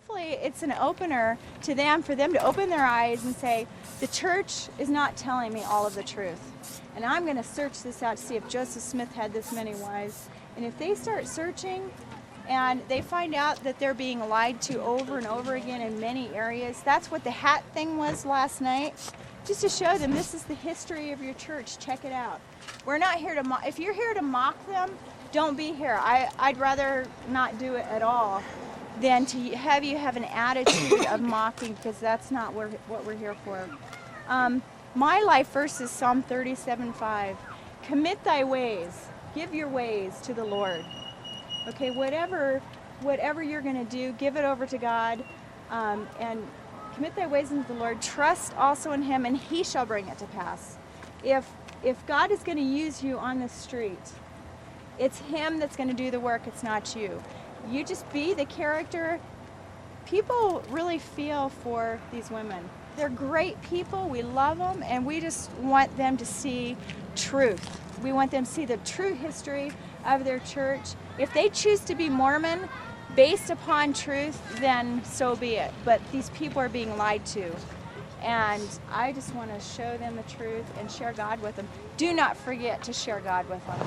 hopefully it's an opener to them, for them to open their eyes and say, the church is not telling me all of the truth. And I'm going to search this out to see if Joseph Smith had this many wives. And if they start searching and they find out that they're being lied to over and over again in many areas, that's what the hat thing was last night, just to show them this is the history of your church. Check it out. We're not here to mock. If you're here to mock them, don't be here. I'd rather not do it at all than to have you have an attitude of mocking, because that's not what we're here for. My life verse is Psalm 37:5. Commit thy ways, give your ways to the Lord. Okay, whatever you're going to do, give it over to God, and commit thy ways unto the Lord. Trust also in him, and he shall bring it to pass. If God is going to use you on the street, it's him that's going to do the work, it's not you. You just be the character. People really feel for these women. They're great people, we love them, and we just want them to see truth. We want them to see the true history of their church. If they choose to be Mormon based upon truth, then so be it. But these people are being lied to. And I just want to show them the truth and share God with them. Do not forget to share God with them.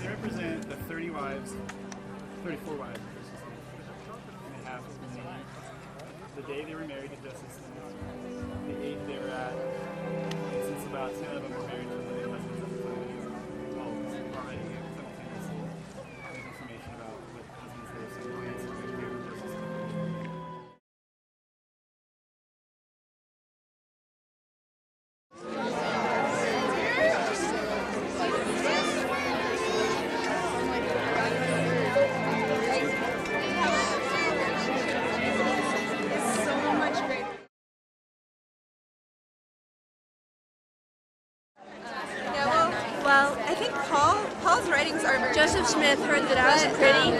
They represent the 34 wives, and they have the day they were married to Joseph Smith, the age they were at, and since about 10 of them were married to their husbands at the time. Well, already simultaneously, there's information about what husbands they were simultaneously married to Joseph Smith. Well, I think Paul's writings are very Joseph Smith heard that I was pretty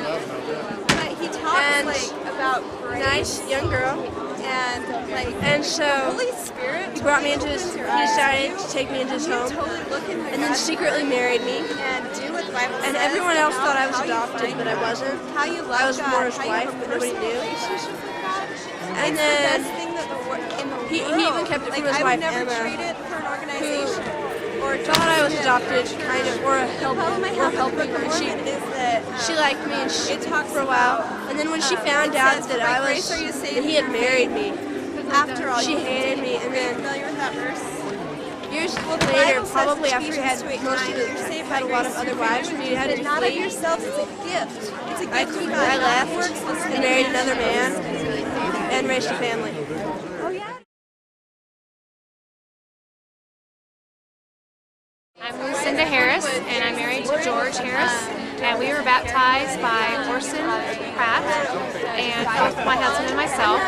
but he talks and about grace nice young girl, and so Holy Spirit. he brought me into his. He decided to take me into his home, Totally look into and then God secretly married me. and do what the Bible says. And everyone else thought I was how you adopted, find but I God, wasn't. How you love I was God, more his how you wife, have a but nobody personal knew. relationship with God. And it's then the best thing that in the he world. even kept it from his I wife, would never Emma, trade it for an organization. Or thought I was adopted, kind of, or problem I have helping with her. the She Mormon is that liked me, and it talks for a while. And then when she found out says, that "By I was, grace are you saved that he had through married me, after all, she you hated me. And Are you then familiar with that verse? years The later, Bible says probably in after he had Ephesians 2:8, most of you're it, saved had by a lot of grace other through wives, faith, and he had his not of flee. yourselves. It's a gift. It's a I gift from God. I left Works, listen and to married me. another man and raised a family. Oh yeah. I'm Lucinda Harris, and I'm married to George Harris, and we were baptized by Orson, Pratt, and both my husband and myself.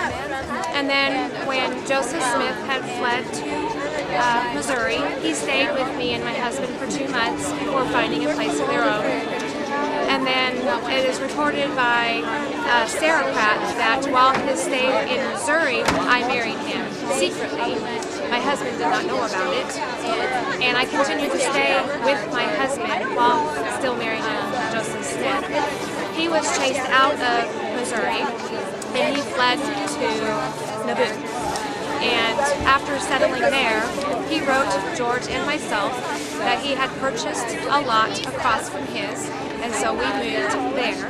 And then when Joseph Smith had fled to Missouri, he stayed with me and my husband for 2 months before finding a place of their own. And then it is reported by Sarah Pratt that while his stay in Missouri, I married him secretly. My husband did not know about it, and I continued to stay with my husband while still married to Joseph Smith. He was chased out of Missouri, and he fled to Nauvoo. And after settling there, he wrote George and myself that he had purchased a lot across from his, and so we moved there.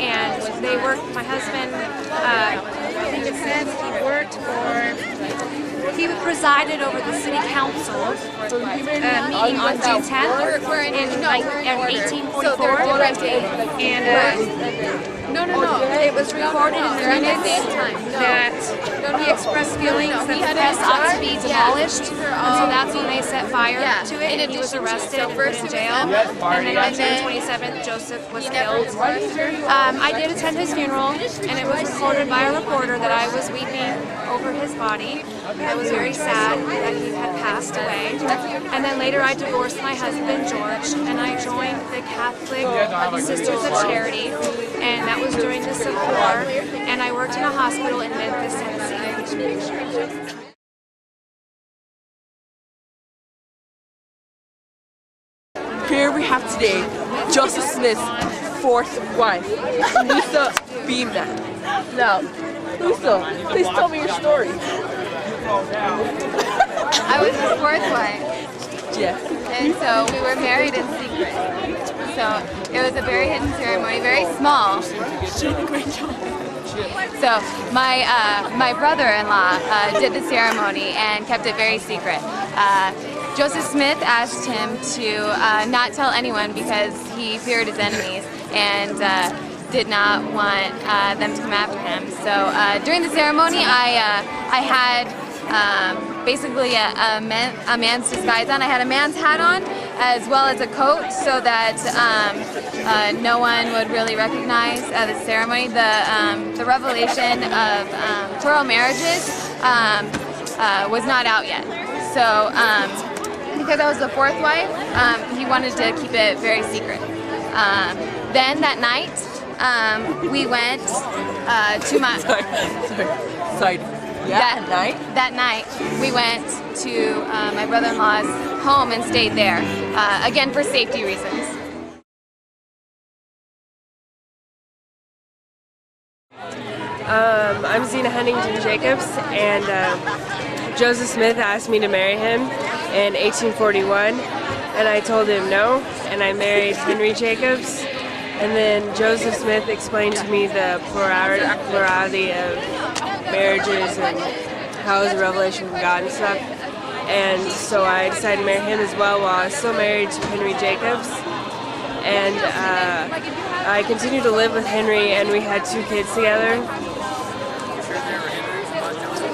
And they worked, my husband, I think it says he presided over the city council meeting on June 10th in 1844. And it was recorded in the minutes that he expressed feelings that the press ought to be demolished, and so that's when they set fire to it, and he was arrested and put in jail, and then on June 27th, Joseph was killed. I did attend his funeral, and it was recorded by a reporter that I was weeping over his body. I was very sad that he had passed away. And then later I divorced my husband, George, and I joined the Catholic Sisters of Charity, and that was during the Civil War, and I worked in a hospital in Memphis, Tennessee. Here we have today Joseph Smith's fourth wife, Louisa Beaman. Now, Louisa, please tell me your story. I was his fourth wife. Yes. And so we were married in secret. So it was a very hidden ceremony, very small. So my brother-in-law did the ceremony and kept it very secret. Joseph Smith asked him to not tell anyone because he feared his enemies and did not want them to come after him. So during the ceremony, I had basically a man's disguise on. I had a man's hat on as well as a coat so that no one would really recognize the ceremony. The revelation of plural marriages was not out yet. So because I was the fourth wife, he wanted to keep it very secret. Then that night, we went to my... Sorry. Yeah, that night, we went to my brother-in-law's home and stayed there, again for safety reasons. I'm Zena Huntington Jacobs, and Joseph Smith asked me to marry him in 1841, and I told him no, and I married Henry Jacobs. And then Joseph Smith explained to me the plurality of marriages and how it was a revelation from God and stuff. And so I decided to marry him as well while I was still married to Henry Jacobs. And I continued to live with Henry, and we had 2 kids together.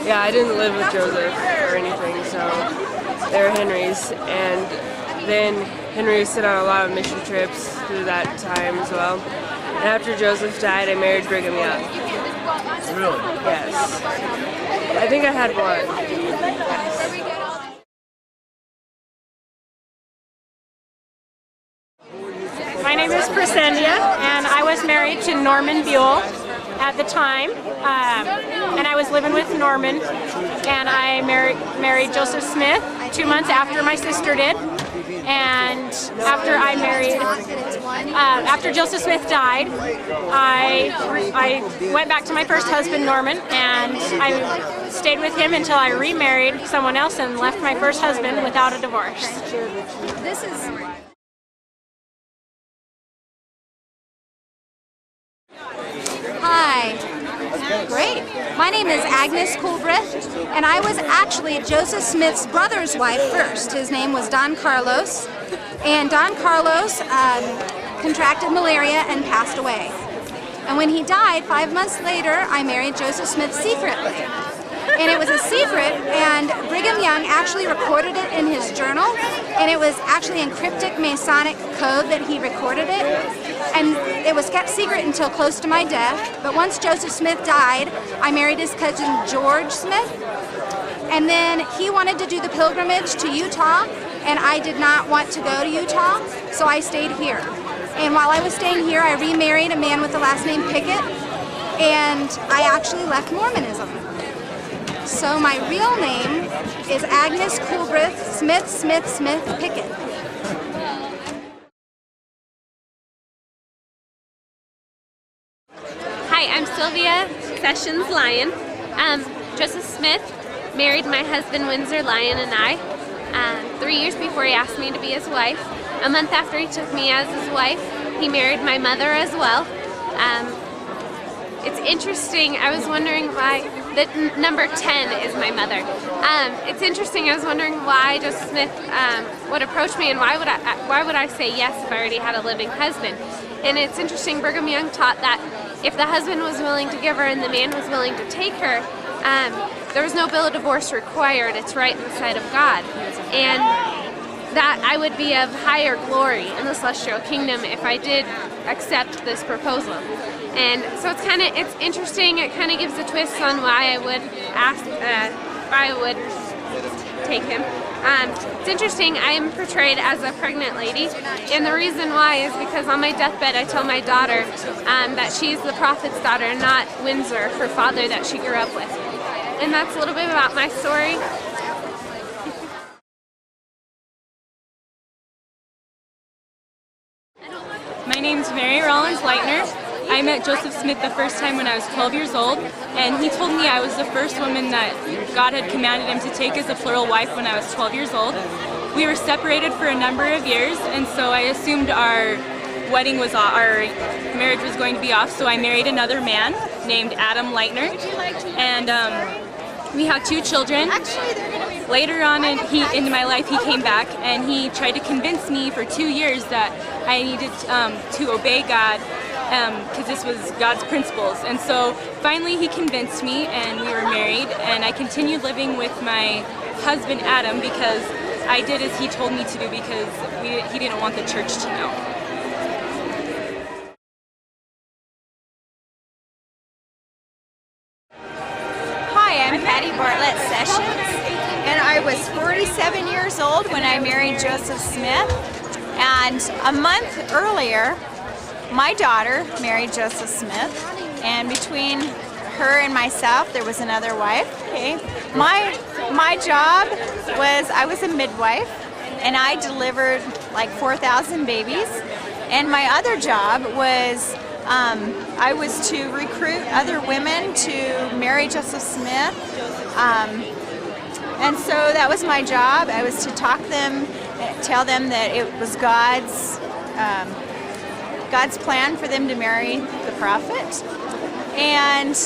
Yeah, I didn't live with Joseph or anything, so they were Henry's. And then Henry was sent on a lot of mission trips through that time as well. And after Joseph died, I married Brigham Young. Really? Yes. I think I had one. My name is Presendia, and I was married to Norman Buell at the time, and I was living with Norman, and I married Joseph Smith 2 months after my sister did. And after I married, after Joseph Smith died, I went back to my first husband, Norman, and I stayed with him until I remarried someone else and left my first husband without a divorce. This is... Hi. Great. My name is Agnes Coolbrith, and I was actually Joseph Smith's brother's wife first. His name was Don Carlos, and Don Carlos contracted malaria and passed away. And when he died, 5 months later, I married Joseph Smith secretly. And it was a secret, and Brigham Young actually recorded it in his journal, and it was actually in cryptic Masonic code that he recorded it. And it was kept secret until close to my death. But once Joseph Smith died, I married his cousin George Smith. And then he wanted to do the pilgrimage to Utah, and I did not want to go to Utah, so I stayed here. And while I was staying here, I remarried a man with the last name Pickett, and I actually left Mormonism. So my real name is Agnes Coolbrith Smith Pickett. Hi, I'm Sylvia Sessions Lyon. Joseph Smith married my husband Windsor, Lyon, and I 3 years before he asked me to be his wife. A month after he took me as his wife, he married my mother as well. It's interesting, I was wondering why, number 10 is my mother. It's interesting, I was wondering why Joseph Smith would approach me, and why would I say yes if I already had a living husband. And it's interesting, Brigham Young taught that if the husband was willing to give her and the man was willing to take her, there was no bill of divorce required. It's right in the sight of God. And that I would be of higher glory in the celestial kingdom if I did accept this proposal. And so it's interesting. It kind of gives a twist on why I would take him. It's interesting, I am portrayed as a pregnant lady, and the reason why is because on my deathbed I tell my daughter that she's the prophet's daughter, not Windsor, her father that she grew up with. And that's a little bit about my story. My name's Rollins, Lightner. I met Joseph Smith the first time when I was 12 years old, and he told me I was the first woman that God had commanded him to take as a plural wife when I was 12 years old. We were separated for a number of years, and so I assumed our marriage was going to be off, so I married another man named Adam Lightner, and we had 2 children. Later on in my life, he came back and he tried to convince me for 2 years that I needed to obey God, because this was God's principles. And so finally he convinced me, and we were married, and I continued living with my husband Adam because I did as he told me to do, because he didn't want the church to know. Hi, I'm Patty Bartlett Sessions, and I was 47 years old when I married Joseph Smith, and a month earlier my daughter married Joseph Smith, and between her and myself there was another wife. Okay, my job was, I was a midwife, and I delivered like 4,000 babies, and my other job was I was to recruit other women to marry Joseph Smith, and so that was my job. I was to tell them that it was God's plan for them to marry the prophet, and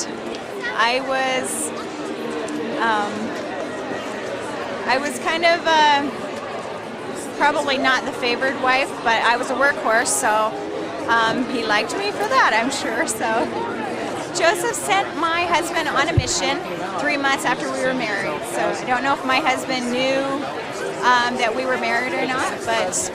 I was kind of probably not the favored wife, but I was a workhorse, so he liked me for that, I'm sure. So Joseph sent my husband on a mission 3 months after we were married. So I don't know if my husband knew that we were married or not, but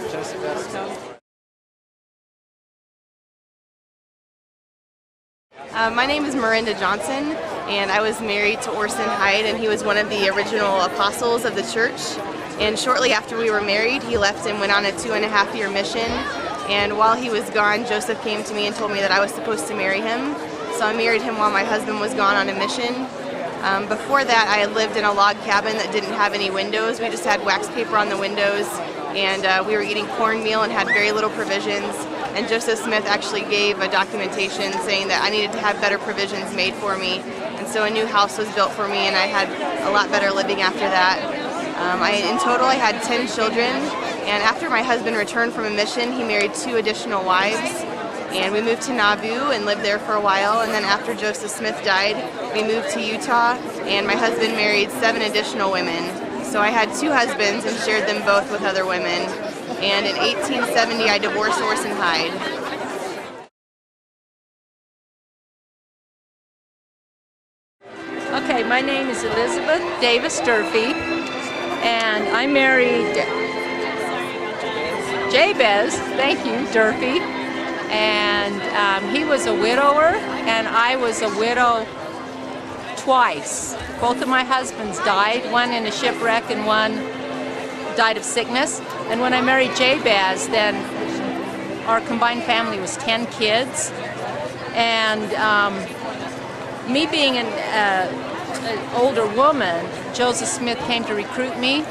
my name is Marinda Johnson, and I was married to Orson Hyde, and he was one of the original apostles of the church. And shortly after we were married, he left and went on a 2.5-year mission. And while he was gone, Joseph came to me and told me that I was supposed to marry him. So I married him while my husband was gone on a mission. Before that, I had lived in a log cabin that didn't have any windows. We just had wax paper on the windows, and we were eating cornmeal and had very little provisions. And Joseph Smith actually gave a documentation saying that I needed to have better provisions made for me. And so a new house was built for me, and I had a lot better living after that. In total, I had 10 children, and after my husband returned from a mission, he married 2 additional wives, and we moved to Nauvoo and lived there for a while. And then after Joseph Smith died, we moved to Utah, and my husband married 7 additional women. So I had 2 husbands and shared them both with other women. And in 1870, I divorced Orson Hyde. Okay, my name is Elizabeth Davis Durfee, and I married Jabez, thank you, Durfee, And he was a widower, and I was a widow twice. Both of my husbands died, one in a shipwreck and one died of sickness. And when I married Jabez, then our combined family was 10 kids. And me being an older woman, Joseph Smith came to recruit me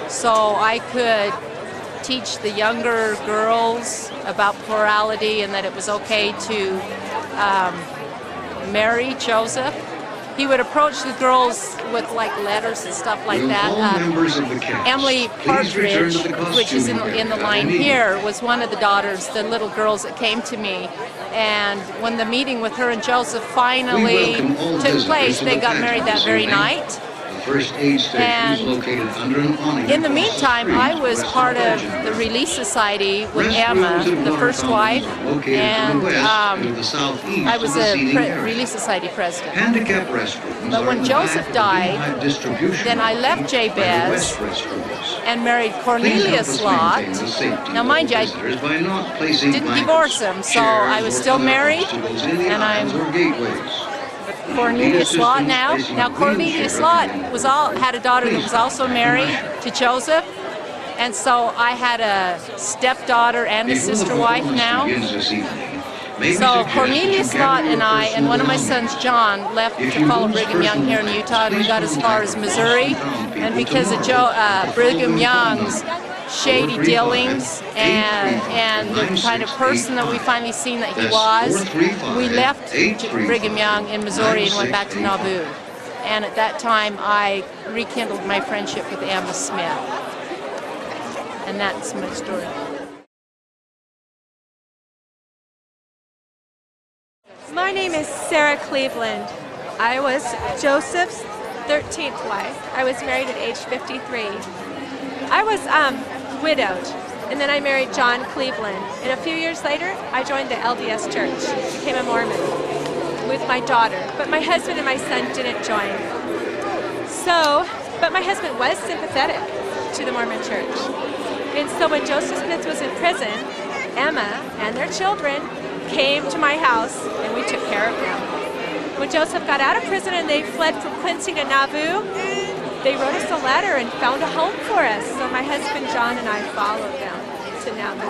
so I could teach the younger girls about plurality and that it was okay to marry Joseph. He would approach the girls with like letters and stuff like that. Emily Partridge, which is in the line here, was one of the daughters, the little girls that came to me. And when the meeting with her and Joseph finally took place, they got married that very night. And in the meantime, I was part of the Relief Society with Emma, the first wife, and I was a Relief Society president. But when Joseph died, then I left Jabez and married Cornelius Lott. Now mind you, I didn't divorce him, so I was still married, and I'm Cornelius Lott now. Now Cornelius Lott had a daughter that was also married to Joseph, and so I had a stepdaughter and a sister wife now. So Cornelius Lott and I and one of my sons, John, left to follow Brigham Young here in Utah, and we got as far as Missouri. And because of Brigham Young's shady dealings and the kind of person that we finally seen that he was, we left Brigham Young in Missouri and went back to Nauvoo. And at that time, I rekindled my friendship with Emma Smith. And that's my story. My name is Sarah Cleveland. I was Joseph's 13th wife. I was married at age 53. I was widowed, and then I married John Cleveland. And a few years later, I joined the LDS Church, became a Mormon with my daughter. But my husband and my son didn't join. But my husband was sympathetic to the Mormon Church. And so when Joseph Smith was in prison, Emma and their children came to my house, and we took care of them. When Joseph got out of prison and they fled from Quincy to Nauvoo, they wrote us a letter and found a home for us. So my husband John and I followed them to Nauvoo.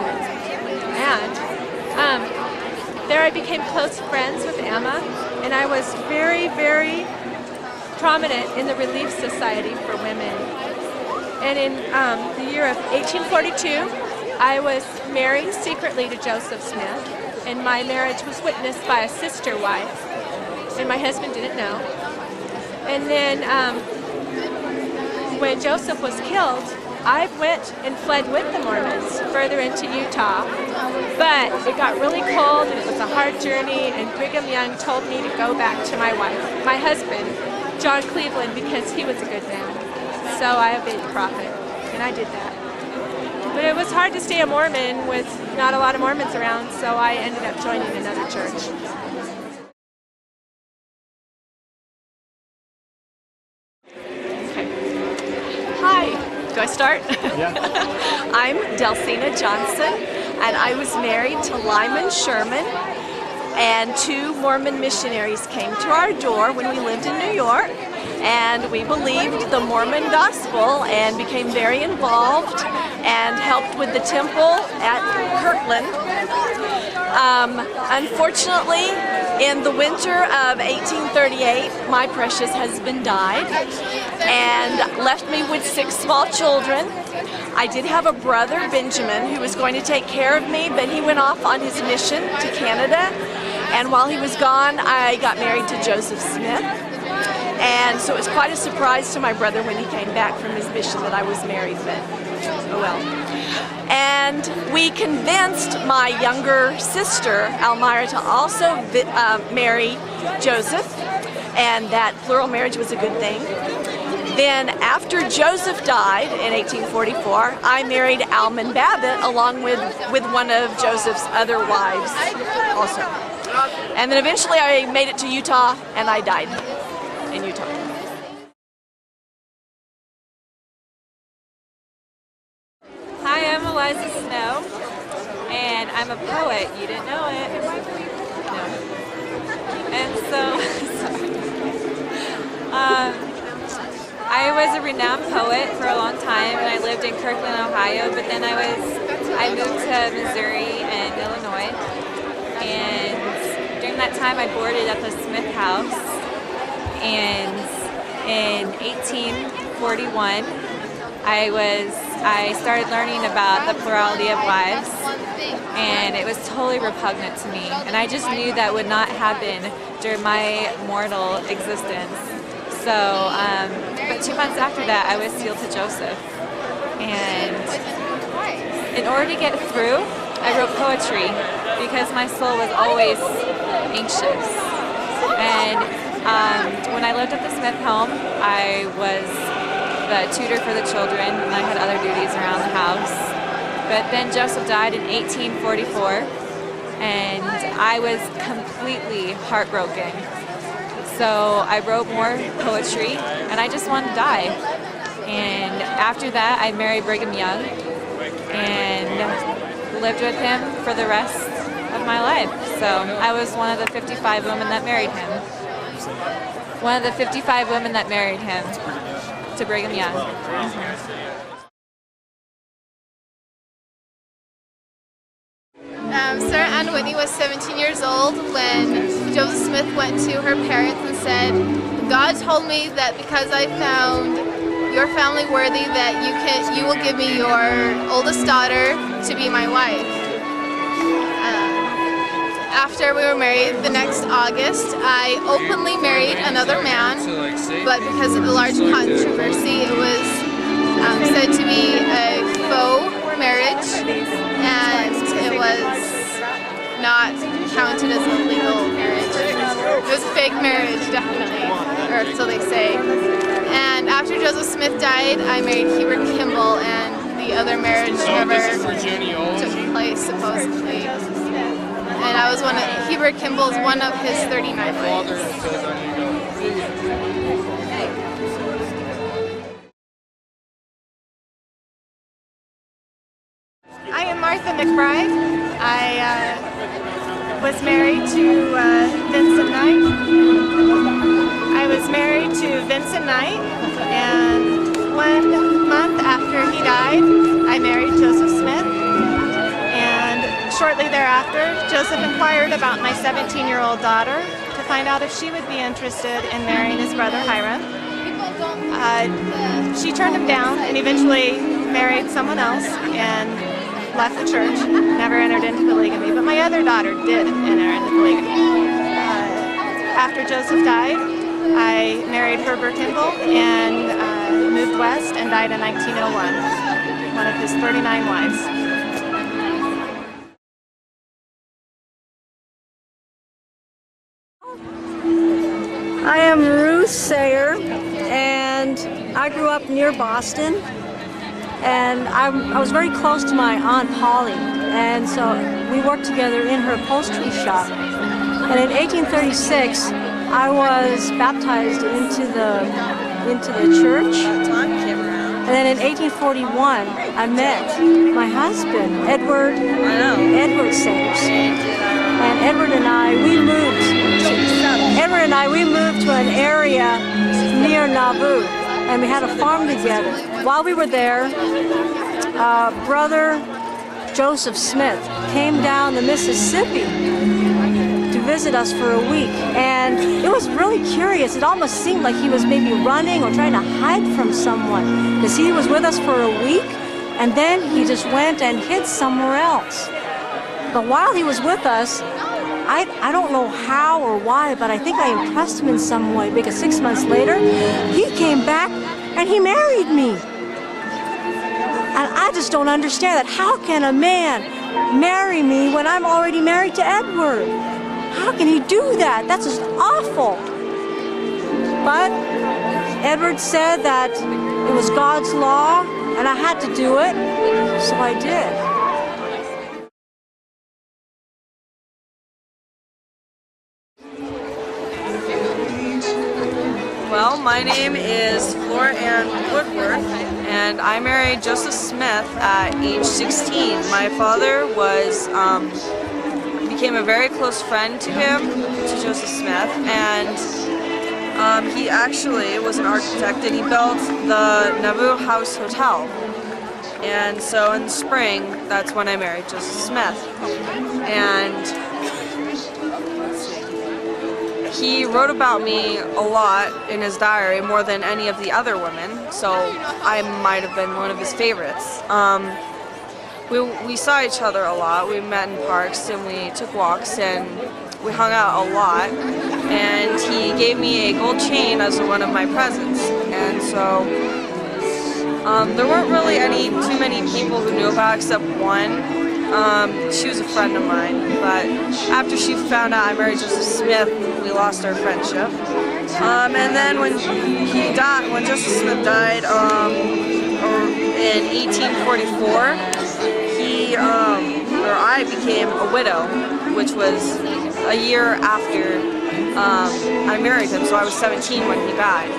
And there I became close friends with Emma, and I was very, very prominent in the Relief Society for Women. And in the year of 1842, I was married secretly to Joseph Smith, and my marriage was witnessed by a sister wife, and my husband didn't know. And then when Joseph was killed, I went and fled with the Mormons further into Utah, but it got really cold and it was a hard journey, and Brigham Young told me to go back to my wife, my husband, John Cleveland, because he was a good man. So I obeyed the prophet, and I did that. But it was hard to stay a Mormon with not a lot of Mormons around, so I ended up joining another church. Hi, do I start? Yeah. I'm Delsina Johnson, and I was married to Lyman Sherman, and 2 Mormon missionaries came to our door when we lived in New York, and we believed the Mormon gospel and became very involved and helped with the temple at Kirtland. Unfortunately, in the winter of 1838, my precious husband died and left me with 6 small children. I did have a brother, Benjamin, who was going to take care of me, but he went off on his mission to Canada, and while he was gone, I got married to Joseph Smith. And so it was quite a surprise to my brother when he came back from his mission that I was married, but oh well. And we convinced my younger sister, Elmira, to also marry Joseph, and that plural marriage was a good thing. Then after Joseph died in 1844, I married Alman Babbitt along with one of Joseph's other wives also. And then eventually I made it to Utah, and I died in Utah. Hi, I'm Eliza Snow, and I'm I'm a poet. You didn't know it. No. And so, I was a renowned poet for a long time, and I lived in Kirkland, Ohio. But then I moved to Missouri and Illinois, and during that time I boarded at the Smith House. And in 1841, I started learning about the plurality of wives, and it was totally repugnant to me. And I just knew that would not happen during my mortal existence. So, but 2 months after that, I was sealed to Joseph. And in order to get through, I wrote poetry because my soul was always anxious. And when I lived at the Smith home, I was the tutor for the children, and I had other duties around the house. But then Joseph died in 1844, and I was completely heartbroken. So I wrote more poetry, and I just wanted to die. And after that, I married Brigham Young and lived with him for the rest of my life. So I was one of the 55 women that married him. One of the 55 women that married him to Brigham Young. Sarah Ann Whitney was 17 years old when Joseph Smith went to her parents and said, God told me that because I found your family worthy that you will give me your oldest daughter to be my wife. After we were married the next August, I openly married another man, but because of the large controversy, it was said to be a faux marriage, and it was not counted as a legal marriage. It was a fake marriage, definitely, or so they say. And after Joseph Smith died, I married Hubert Kimball, and the other marriage never took place, supposedly. And I was Hubert Kimball's one of his 39 wives. I am Martha McBride. I was married to Vincent Knight. I was married to Vincent Knight, and 1 month after he died, I married Joseph Smith. And shortly thereafter, Joseph inquired about my 17-year-old daughter to find out if she would be interested in marrying his brother Hiram. She turned him down and eventually married someone else and left the church, never entered into polygamy, but my other daughter did enter into polygamy. After Joseph died, I married Herbert Kimball and moved west and died in 1901, one of his 39 wives. I am Ruth Sayer, and I grew up near Boston, and I was very close to my Aunt Polly, and so we worked together in her upholstery shop. And in 1836, I was baptized into the church, and then in 1841, I met my husband, Edward Sayers, and Edward and I, we moved to an area near Nauvoo, and we had a farm together. While we were there, Brother Joseph Smith came down the Mississippi to visit us for a week, and it was really curious. It almost seemed like he was maybe running or trying to hide from someone, because he was with us for a week, and then he just went and hid somewhere else. But while he was with us, I don't know how or why, but I think I impressed him in some way, because 6 months later, he came back and he married me. And I just don't understand that. How can a man marry me when I'm already married to Edward? How can he do that? That's just awful. But Edward said that it was God's law and I had to do it, so I did. Well, my name is Flora Ann Woodworth, and I married Joseph Smith at age 16. My father became a very close friend to Joseph Smith, and he actually was an architect, and he built the Nauvoo House Hotel. And so in the spring, that's when I married Joseph Smith. And he wrote about me a lot in his diary, more than any of the other women, so I might have been one of his favorites. We saw each other a lot. We met in parks and we took walks and we hung out a lot. And he gave me a gold chain as one of my presents. And so there weren't really too many people who knew about it except one. She was a friend of mine, but after she found out I married Joseph Smith, we lost our friendship. And then when Joseph Smith died in 1844, I became a widow, which was a year after I married him, so I was 17 when he died.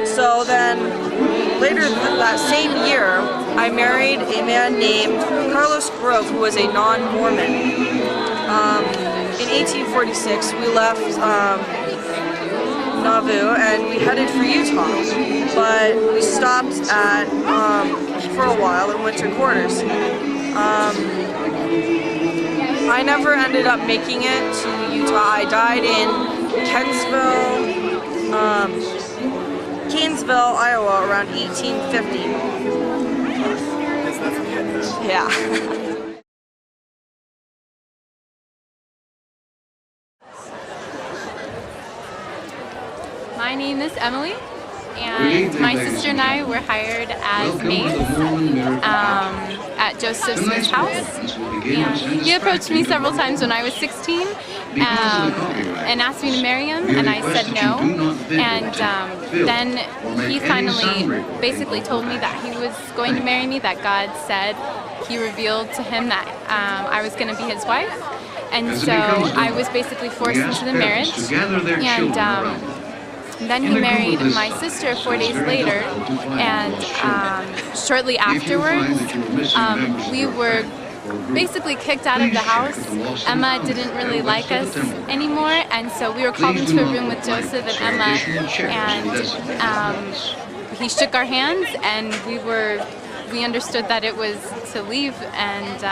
So then, later that same year, I married a man named Carlos Grove, who was a non-Mormon. In 1846, we left Nauvoo and we headed for Utah, but we stopped at for a while in winter quarters. I never ended up making it to Utah. I died in Kanesville, Iowa, around 1850. Yeah. My name is Emily, and my sister and I were hired as maids at Joseph Smith's house. And he approached me several times when I was 16 and asked me to marry him, and I said no. And then he finally basically told me that he was going to marry me, that God said, he revealed to him that I was going to be his wife. And so I was basically forced into the marriage. And then he married my sister 4 days later, and shortly afterwards, we were basically kicked out of the house. Emma didn't really like us anymore, and so we were called into a room with Joseph and Emma, and he shook our hands, and we understood that it was to leave, and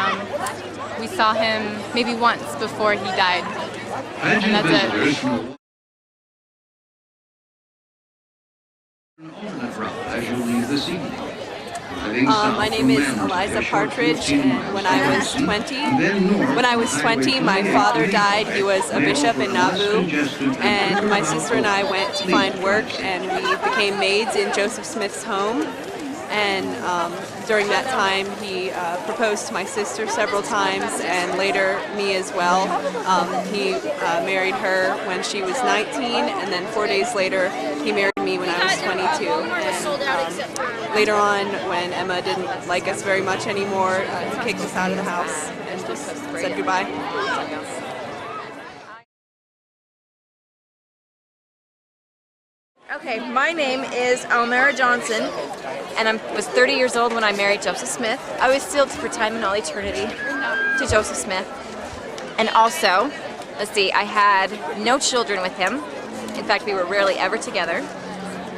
we saw him maybe once before he died, and that's it. My name is Eliza Partridge, and when I was 20, my father died. He was a bishop in Nauvoo, and my sister and I went to find work, and we became maids in Joseph Smith's home. And during that time, he proposed to my sister several times, and later me as well. He married her when she was 19, and then 4 days later, he married me when I was 22. And later on, when Emma didn't like us very much anymore, he kicked us out of the house and just said goodbye. Okay, my name is Almera Johnson, and I was 30 years old when I married Joseph Smith. I was sealed for time and all eternity to Joseph Smith. And also, let's see, I had no children with him. In fact, we were rarely ever together.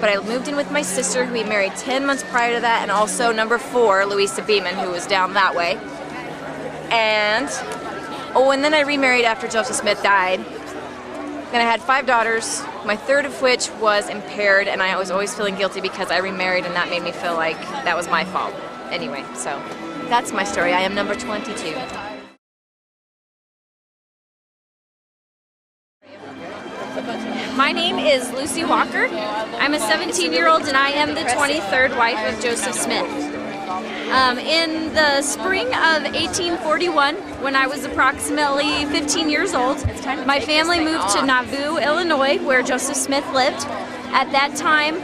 But I moved in with my sister, who we married 10 months prior to that, and also number 4, Louisa Beaman, who was down that way. And then I remarried after Joseph Smith died. Then I had 5 daughters, my third of which was impaired, and I was always feeling guilty because I remarried, and that made me feel like that was my fault. Anyway, so that's my story. I am number 22. My name is Lucy Walker. I'm a 17-year-old, and I am the 23rd wife of Joseph Smith. In the spring of 1841, when I was approximately 15 years old, my family moved to Nauvoo, Illinois, where Joseph Smith lived. At that time,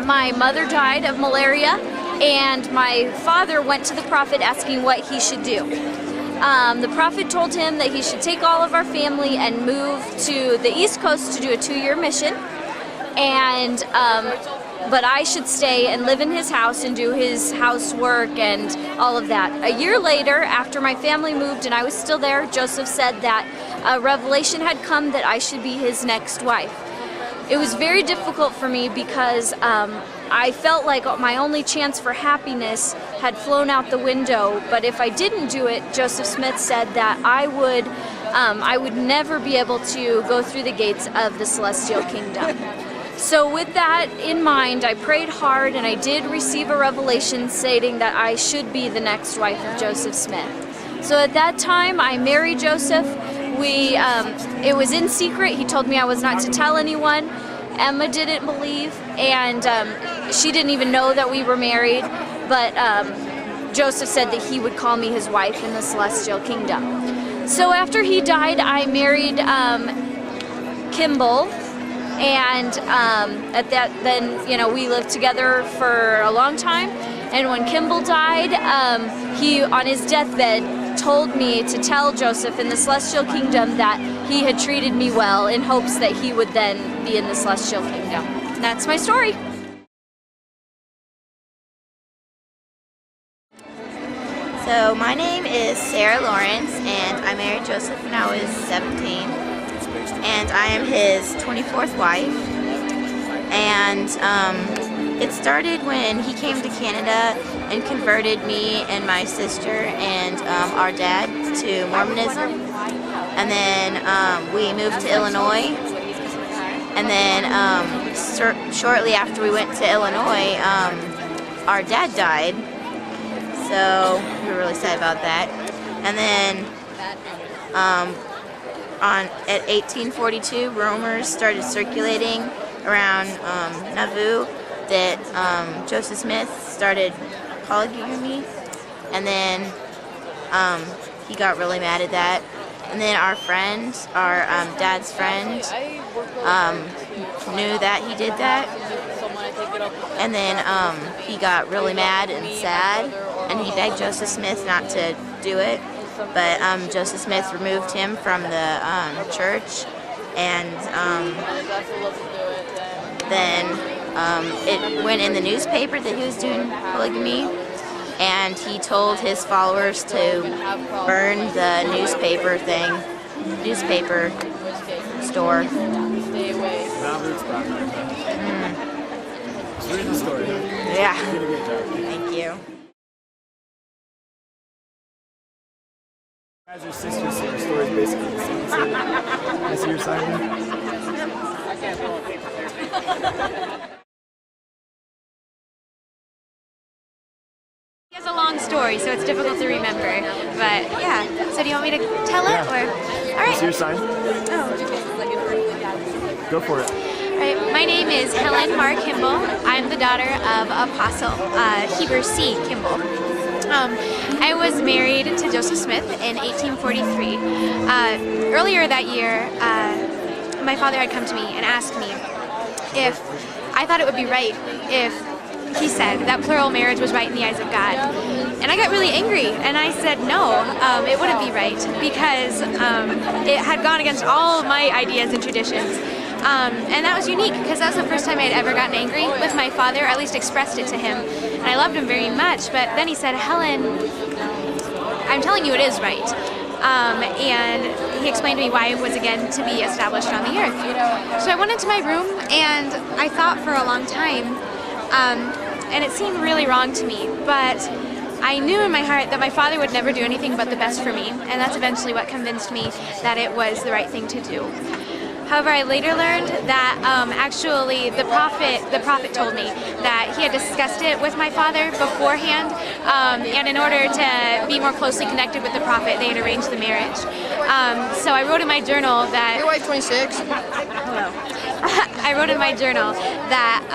my mother died of malaria, and my father went to the prophet asking what he should do. The prophet told him that he should take all of our family and move to the East Coast to do a 2-year mission. and but I should stay and live in his house and do his housework and all of that. A year later, after my family moved and I was still there, Joseph said that a revelation had come that I should be his next wife. It was very difficult for me because I felt like my only chance for happiness had flown out the window, but if I didn't do it, Joseph Smith said that I would never be able to go through the gates of the celestial kingdom. So with that in mind, I prayed hard and I did receive a revelation stating that I should be the next wife of Joseph Smith. So at that time, I married Joseph. It was in secret. He told me I was not to tell anyone. Emma didn't believe, and she didn't even know that we were married, but Joseph said that he would call me his wife in the celestial kingdom. So after he died, I married Kimball. And then we lived together for a long time. And when Kimball died, he, on his deathbed, told me to tell Joseph in the celestial kingdom that he had treated me well in hopes that he would then be in the celestial kingdom. And that's my story. So my name is Sarah Lawrence, and I married Joseph when I was 17. And I am his 24th wife, and it started when he came to Canada and converted me and my sister and our dad to Mormonism, and then we moved to Illinois, and then shortly after we went to Illinois, our dad died, so we were really sad about that, and then at 1842, rumors started circulating around Nauvoo that Joseph Smith started polygamy, and then he got really mad at that. And then our friend, our dad's friend, knew that he did that, and then he got really mad and sad, and he begged Joseph Smith not to do it. But Joseph Smith removed him from the church, and then it went in the newspaper that he was doing polygamy, and he told his followers to burn the newspaper store. Yeah. Thank you. As your sister said, her story is basically the same. I see your sign here. He has a long story, so it's difficult to remember. But yeah, so do you want me to tell it? Or all right. I see your sign. Oh. Go for it. All right. My name is Helen Mar Kimball. I'm the daughter of Apostle Heber C. Kimball. I was married to Joseph Smith in 1843. Earlier that year, my father had come to me and asked me if I thought it would be right if he said that plural marriage was right in the eyes of God. And I got really angry, and I said no, it wouldn't be right, because it had gone against all of my ideas and traditions. And that was unique, because that was the first time I had ever gotten angry with my father, or at least expressed it to him. And I loved him very much, but then he said, Helen, I'm telling you it is right. And he explained to me why it was again to be established on the earth. So I went into my room, and I thought for a long time, and it seemed really wrong to me, but I knew in my heart that my father would never do anything but the best for me, and that's eventually what convinced me that it was the right thing to do. However, I later learned that actually the prophet told me that he had discussed it with my father beforehand, and in order to be more closely connected with the prophet, they had arranged the marriage. So I wrote in my journal that... Your wife 26. Hello. I wrote in my journal that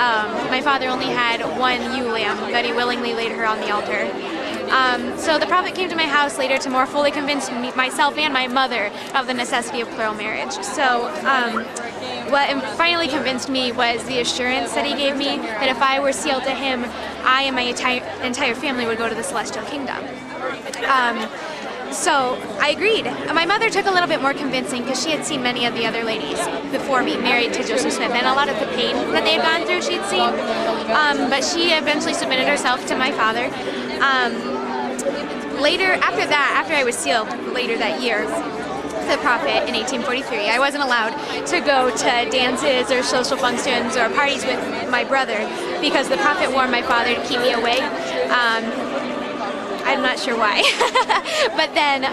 my father only had one ewe lamb, that he willingly laid her on the altar. So the prophet came to my house later to more fully convince myself and my mother of the necessity of plural marriage. So what finally convinced me was the assurance that he gave me that if I were sealed to him, I and my entire family would go to the celestial kingdom. So I agreed. My mother took a little bit more convincing because she had seen many of the other ladies before me married to Joseph Smith, and a lot of the pain that they had gone through she'd seen. But she eventually submitted herself to my father. Later, after I was sealed later that year, the prophet in 1843, I wasn't allowed to go to dances or social functions or parties with my brother because the prophet warned my father to keep me away. I'm not sure why. But then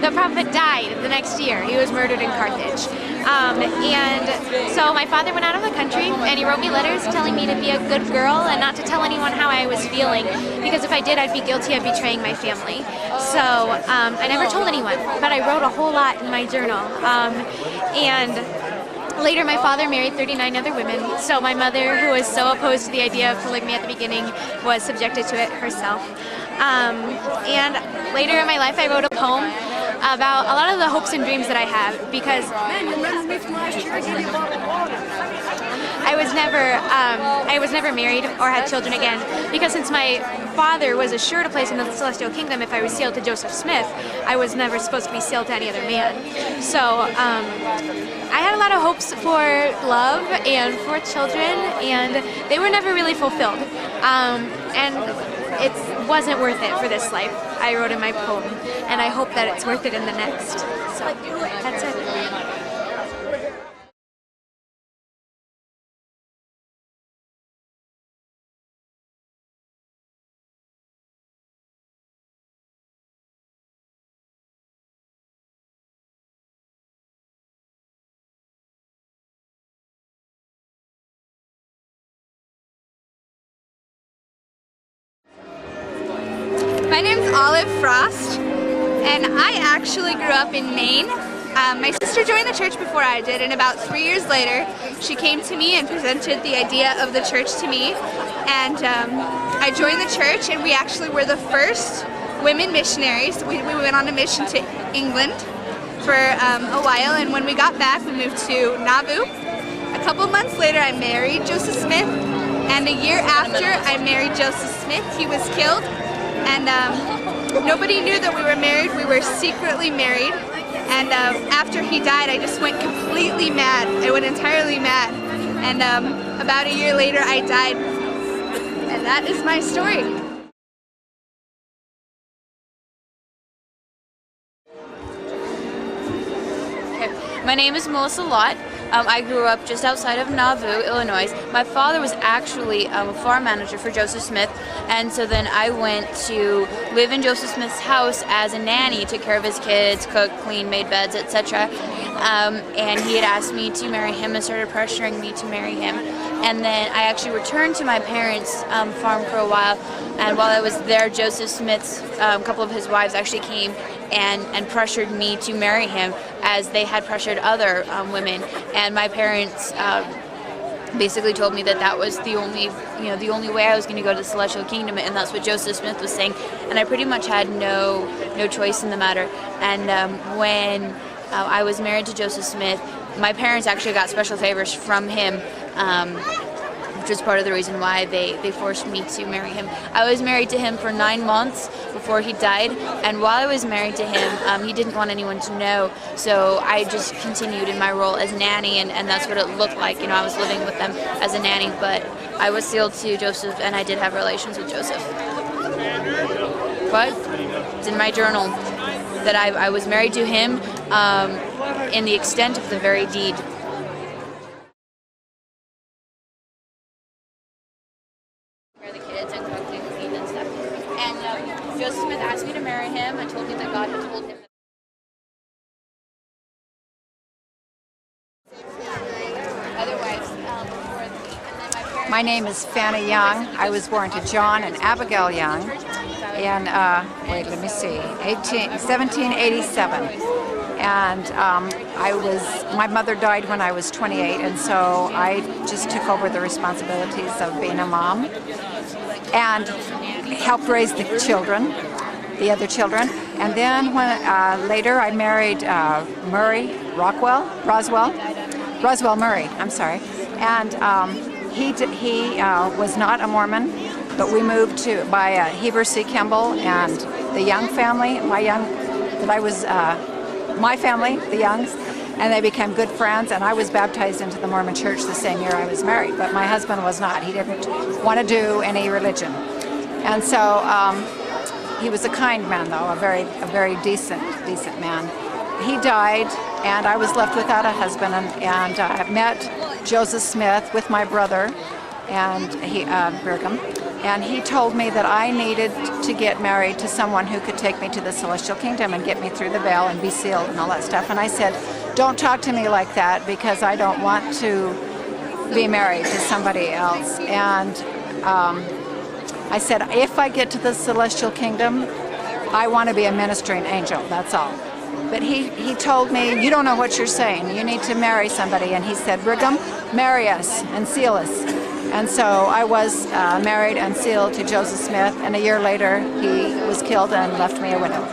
the prophet died the next year. He was murdered in Carthage. And so my father went out of the country and he wrote me letters telling me to be a good girl and not to tell anyone how I was feeling, because if I did, I'd be guilty of betraying my family. So I never told anyone, but I wrote a whole lot in my journal. And later, my father married 39 other women, so my mother, who was so opposed to the idea of polygamy at the beginning, was subjected to it herself. And later in my life, I wrote a poem about a lot of the hopes and dreams that I have, because I was never married or had children again, because since my father was assured a place in the celestial kingdom if I was sealed to Joseph Smith, I was never supposed to be sealed to any other man. So I had a lot of hopes for love and for children, and they were never really fulfilled. And it wasn't worth it for this life, I wrote in my poem, and I hope that it's worth it in the next. So that's it. My name's Olive Frost, and I actually grew up in Maine. My sister joined the church before I did, and about 3 years later, she came to me and presented the idea of the church to me. And I joined the church, and we actually were the first women missionaries. We went on a mission to England for a while, and when we got back, we moved to Nauvoo. A couple months later, I married Joseph Smith, and a year after I married Joseph Smith, he was killed. And nobody knew that we were married. We were secretly married. And after he died, I just went completely mad. I went entirely mad. And about a year later, I died. And that is my story. Okay. My name is Melissa Lott. I grew up just outside of Nauvoo, Illinois. My father was actually a farm manager for Joseph Smith, and so then I went to live in Joseph Smith's house as a nanny, took care of his kids, cooked, cleaned, made beds, etc. And he had asked me to marry him and started pressuring me to marry him. And then I actually returned to my parents' farm for a while, and while I was there, Joseph Smith's, a couple of his wives actually came and pressured me to marry him, as they had pressured other women. And my parents basically told me that that was the only way I was going to go to the celestial kingdom, and that's what Joseph Smith was saying. And I pretty much had no choice in the matter. And when I was married to Joseph Smith, my parents actually got special favors from him, which was part of the reason why they forced me to marry him. I was married to him for 9 months before he died, and while I was married to him, he didn't want anyone to know, so I just continued in my role as nanny, and that's what it looked like. I was living with them as a nanny, but I was sealed to Joseph, and I did have relations with Joseph. But it's in my journal that I was married to him in the extent of the very deed. Joseph Smith asked me to marry him and told me that God had told him. My name is Fanny Young. I was born to John and Abigail Young in, 1787. And my mother died when I was 28, and so I just took over the responsibilities of being a mom and helped raise the children, the other children. And then when later I married Roswell Murray, I'm sorry. And he was not a Mormon, but we moved by Heber C. Kimball and the Young family, my young that I was my family, the Youngs, and they became good friends, and I was baptized into the Mormon Church the same year I was married, but my husband was not. He didn't want to do any religion. And so he was a kind man, though, a very decent man. He died, and I was left without a husband, and I met Joseph Smith with my brother, and Brigham, and he told me that I needed to get married to someone who could take me to the celestial kingdom and get me through the veil and be sealed and all that stuff. And I said, don't talk to me like that, because I don't want to be married to somebody else. And I said, if I get to the celestial kingdom, I want to be a ministering angel, that's all. But he told me, you don't know what you're saying. You need to marry somebody. And he said, Brigham, marry us and seal us. And so I was married and sealed to Joseph Smith, and a year later he was killed and left me a widow.